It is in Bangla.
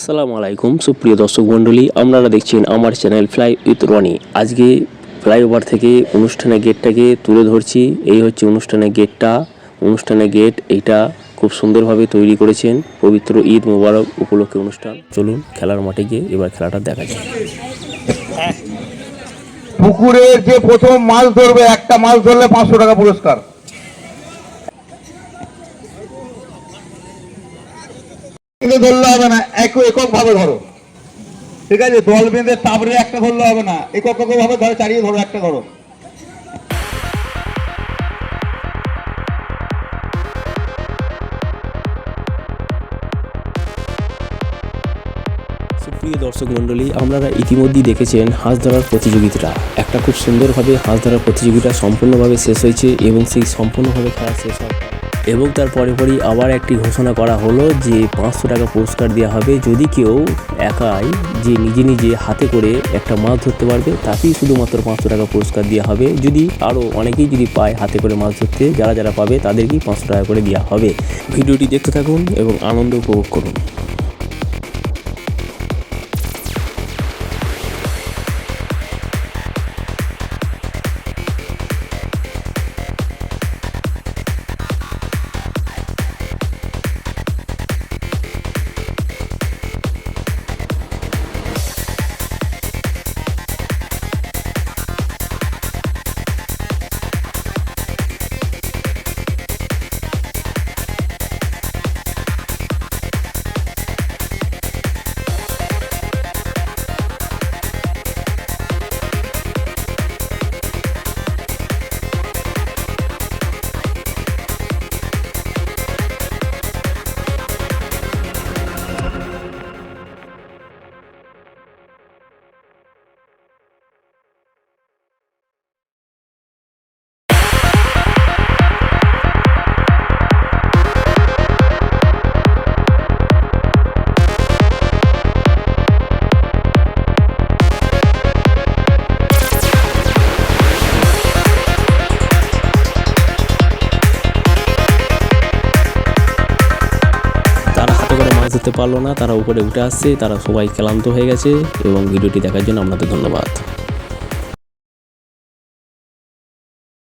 আসসালামু আলাইকুম সুপ্রিয় দর্শক মণ্ডলী, আপনারা দেখছেন আমার চ্যানেল ফ্লাই উইথ রনি। আজকে ফ্লাইওভার থেকে অনুষ্ঠানের গেটটাকে তুলে ধরছি। এই হচ্ছে অনুষ্ঠানের গেটটা। অনুষ্ঠানের গেট এইটা খুব সুন্দরভাবে তৈরি করেছেন। পবিত্র ঈদ মোবারক উপলক্ষে অনুষ্ঠান। চলুন খেলার মাঠে গিয়ে এবার খেলাটা দেখা যায়। পুকুরে যে প্রথম মাছ ধরবে, একটা মাছ ধরলে 500 টাকা পুরস্কার। ধরলে হবে না, একক ভাবে ধরো, ঠিক আছে? দল বেঁধে তাবড়ে একটা ধরলে হবে না, একক ভাবে ধরো, চারিয়ে ধরো, একটা ধরো। সুপ্রিয় দর্শক মণ্ডলী, আপনারা ইতিমধ্যেই দেখেছেন হাঁস ধরার প্রতিযোগিতাটা। একটা খুব সুন্দরভাবে হাঁস ধরার প্রতিযোগিতা সম্পূর্ণভাবে শেষ হয়েছে এবং সেই সম্পূর্ণভাবে খেলা শেষ হয় এবং তার পরেই আবার একটি ঘোষণা করা হলো যে 500 টাকা পুরস্কার দেওয়া হবে যদি কেউ একাই যে নিজে হাতে করে একটা মাছ ধরতে পারবে, তাকেই শুধুমাত্র 500 টাকা পুরস্কার দেওয়া হবে। যদি আরও অনেকেই যদি পায় হাতে করে মাছ ধরতে, যারা পাবে তাদেরকেই 500 টাকা করে দেওয়া হবে। ভিডিওটি দেখতে থাকুন এবং আনন্দ উপভোগ করুন। ধরতে পারলো না, তারা উপরে উঠে আসছে, তারা সবাই ক্লান্ত হয়ে গেছে এবং ভিডিওটি দেখার জন্য আপনাদের ধন্যবাদ।